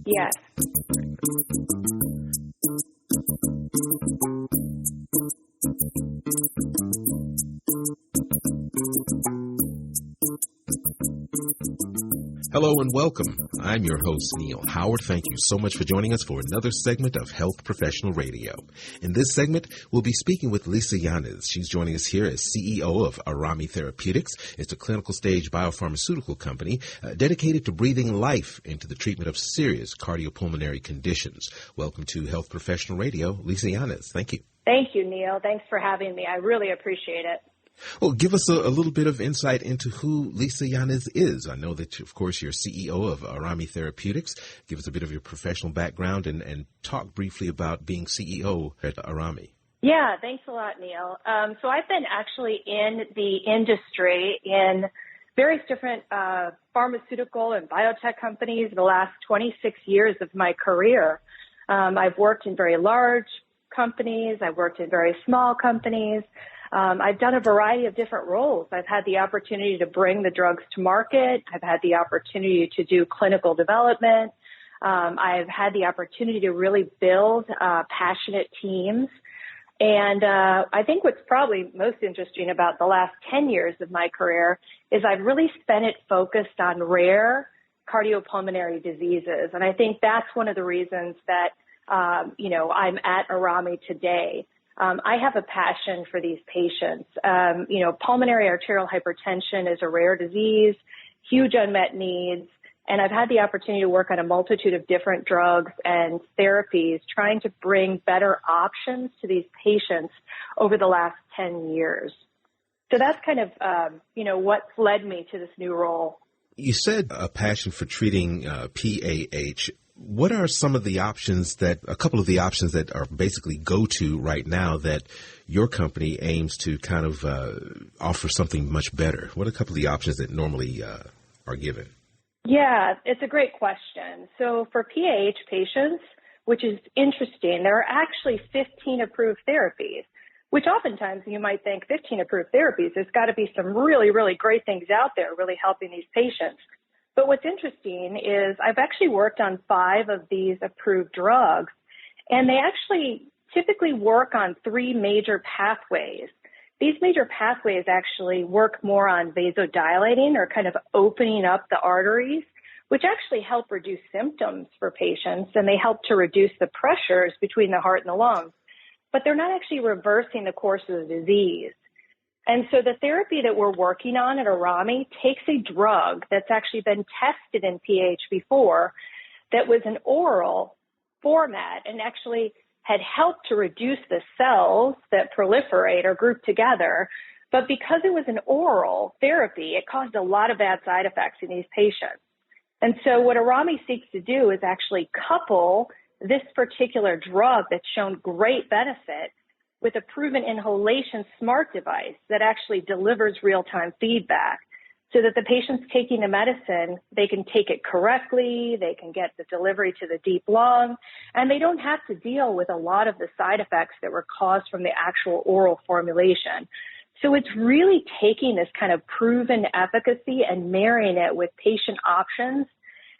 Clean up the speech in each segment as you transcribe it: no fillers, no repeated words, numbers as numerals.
Yes. Hello and welcome. I'm your host, Neil Howard. Thank you so much for joining us for another segment of Health Professional Radio. In this segment, we'll be speaking with Lisa Yañez. She's joining us here as CEO of Aerami Therapeutics. It's a clinical stage biopharmaceutical company dedicated to breathing life into the treatment of serious cardiopulmonary conditions. Welcome to Health Professional Radio, Lisa Yañez. Thank you. Thank you, Neil. Thanks for having me. I really appreciate it. Well, give us a little bit of insight into who Lisa Yañez is. I know that, of course, you're CEO of Aerami Therapeutics. Give us a bit of your professional background and talk briefly about being CEO at Aerami. Yeah, thanks a lot, Neil. So I've been actually in the industry in various different pharmaceutical and biotech companies the last 26 years of my career. I've worked in very large companies. I've worked in very small companies. I've done a variety of different roles. I've had the opportunity to bring the drugs to market. I've had the opportunity to do clinical development. I've had the opportunity to really build passionate teams. And I think what's probably most interesting about the last 10 years of my career is I've really spent it focused on rare cardiopulmonary diseases. And I think that's one of the reasons that, I'm at Aerami today. I have a passion for these patients. Pulmonary arterial hypertension is a rare disease, huge unmet needs, and I've had the opportunity to work on a multitude of different drugs and therapies trying to bring better options to these patients over the last 10 years. So that's kind of, what's led me to this new role. You said a passion for treating PAH. What are some of the options a couple of the options that are basically go-to right now that your company aims to kind of offer something much better? What are a couple of the options that normally are given? Yeah, it's a great question. So for PAH patients, which is interesting, there are actually 15 approved therapies, which oftentimes you might think 15 approved therapies, there's got to be some really, really great things out there really helping these patients. But what's interesting is I've actually worked on 5 of these approved drugs, and they actually typically work on 3 major pathways. These major pathways actually work more on vasodilating or kind of opening up the arteries, which actually help reduce symptoms for patients, and they help to reduce the pressures between the heart and the lungs. But they're not actually reversing the course of the disease. And so the therapy that we're working on at Aerami takes a drug that's actually been tested in PAH before that was an oral format and actually had helped to reduce the cells that proliferate or group together. But because it was an oral therapy, it caused a lot of bad side effects in these patients. And so what Aerami seeks to do is actually couple this particular drug that's shown great benefit with a proven inhalation smart device that actually delivers real-time feedback so that the patients taking the medicine, they can take it correctly, they can get the delivery to the deep lung, and they don't have to deal with a lot of the side effects that were caused from the actual oral formulation. So it's really taking this kind of proven efficacy and marrying it with patient options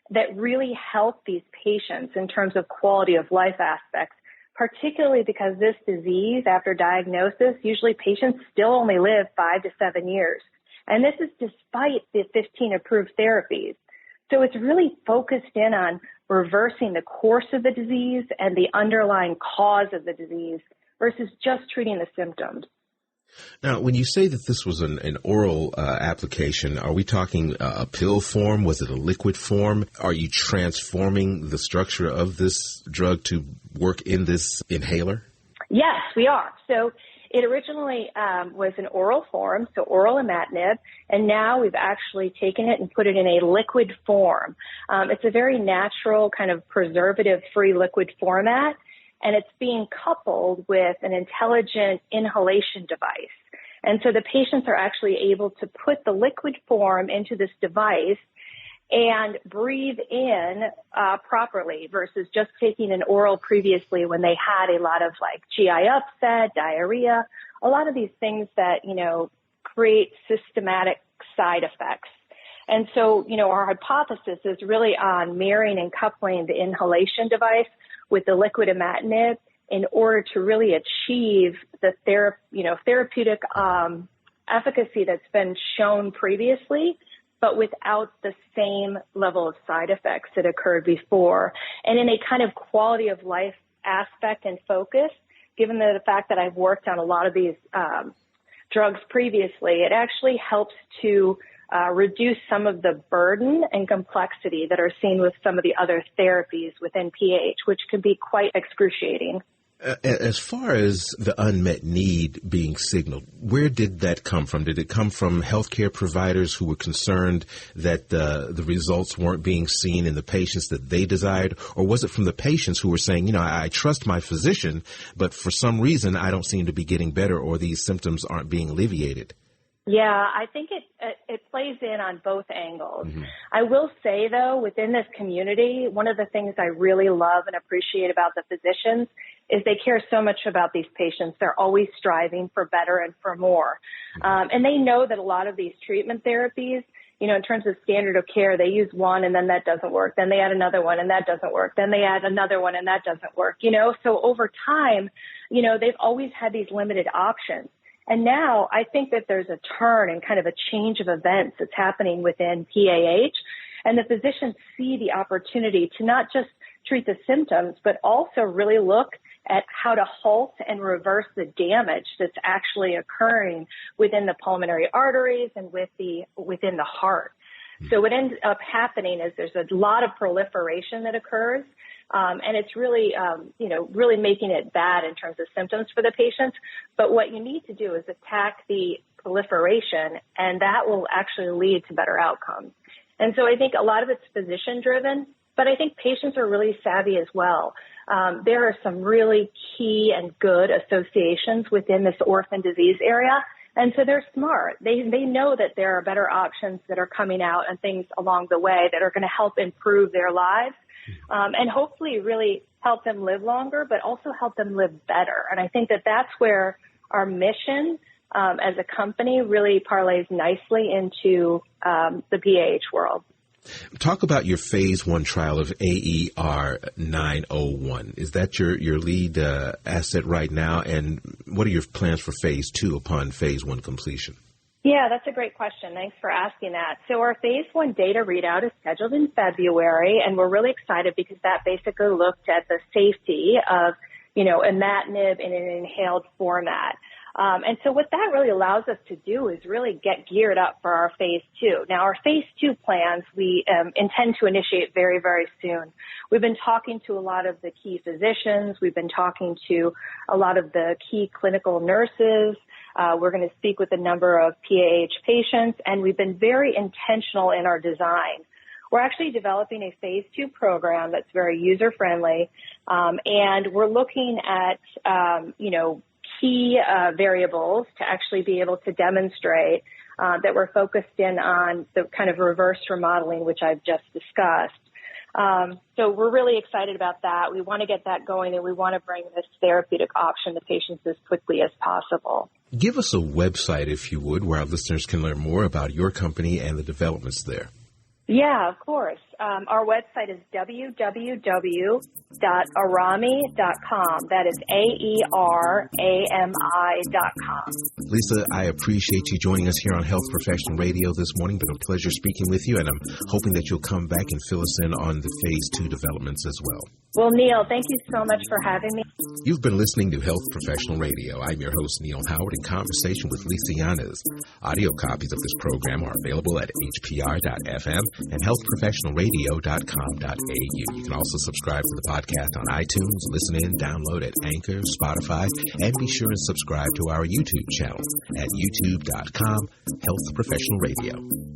that really help these patients in terms of quality of life aspects, particularly because this disease, after diagnosis, usually patients still only live 5 to 7 years. And this is despite the 15 approved therapies. So it's really focused in on reversing the course of the disease and the underlying cause of the disease versus just treating the symptoms. Now, when you say that this was an oral application, are we talking a pill form? Was it a liquid form? Are you transforming the structure of this drug to work in this inhaler? Yes, we are. So it originally was an oral form, so oral Imatinib, and now we've actually taken it and put it in a liquid form. It's a very natural kind of preservative-free liquid format, and it's being coupled with an intelligent inhalation device. And so the patients are actually able to put the liquid form into this device and breathe in properly versus just taking an oral previously when they had a lot of like GI upset, diarrhea, a lot of these things that, create systematic side effects. And so, our hypothesis is really on marrying and coupling the inhalation device with the liquid imatinib in order to really achieve the therapeutic efficacy that's been shown previously, but without the same level of side effects that occurred before. And in a kind of quality of life aspect and focus, given the fact that I've worked on a lot of these drugs previously, it actually helps to reduce some of the burden and complexity that are seen with some of the other therapies within PAH, which can be quite excruciating. As far as the unmet need being signaled, where did that come from? Did it come from healthcare providers who were concerned that the results weren't being seen in the patients that they desired? Or was it from the patients who were saying, I trust my physician, but for some reason I don't seem to be getting better or these symptoms aren't being alleviated? Yeah, I think it plays in on both angles. Mm-hmm. I will say, though, within this community, one of the things I really love and appreciate about the physicians is they care so much about these patients. They're always striving for better and for more. And they know that a lot of these treatment therapies, in terms of standard of care, they use one and then that doesn't work. Then they add another one and that doesn't work. Then they add another one and that doesn't work. So over time, they've always had these limited options. And now I think that there's a turn and kind of a change of events that's happening within PAH. And the physicians see the opportunity to not just treat the symptoms, but also really look at how to halt and reverse the damage that's actually occurring within the pulmonary arteries and within the heart. So what ends up happening is there's a lot of proliferation that occurs. And it's really, really making it bad in terms of symptoms for the patients. But what you need to do is attack the proliferation, and that will actually lead to better outcomes. And so I think a lot of it's physician-driven, but I think patients are really savvy as well. There are some really key and good associations within this orphan disease area. And so they're smart. They know that there are better options that are coming out and things along the way that are going to help improve their lives. And hopefully really help them live longer, but also help them live better. And I think that that's where our mission as a company really parlays nicely into the PAH world. Talk about your phase 1 trial of AER901. Is that your lead asset right now? And what are your plans for phase 2 upon phase 1 completion? Yeah, that's a great question. Thanks for asking that. So our phase 1 data readout is scheduled in February, and we're really excited because that basically looked at the safety of, imatinib in an inhaled format. And so what that really allows us to do is really get geared up for our phase 2. Now, our phase 2 plans, we intend to initiate very, very soon. We've been talking to a lot of the key physicians. We've been talking to a lot of the key clinical nurses. We're going to speak with a number of PAH patients, and we've been very intentional in our design. We're actually developing a phase 2 program that's very user-friendly, and we're looking at, key variables to actually be able to demonstrate that we're focused in on the kind of reverse remodeling, which I've just discussed. So we're really excited about that. We want to get that going, and we want to bring this therapeutic option to patients as quickly as possible. Give us a website, if you would, where our listeners can learn more about your company and the developments there. Yeah, of course. Our website is www.aerami.com. That is AERAMI.com. Lisa, I appreciate you joining us here on Health Professional Radio this morning. Been a pleasure speaking with you, and I'm hoping that you'll come back and fill us in on the phase 2 developments as well. Well, Neil, thank you so much for having me. You've been listening to Health Professional Radio. I'm your host, Neil Howard, in conversation with Lisa Yanez. Audio copies of this program are available at hpr.fm and healthprofessionalradio.com.au. You can also subscribe to the podcast on iTunes, listen in, download at Anchor, Spotify, and be sure to subscribe to our YouTube channel at youtube.com, Health Professional Radio.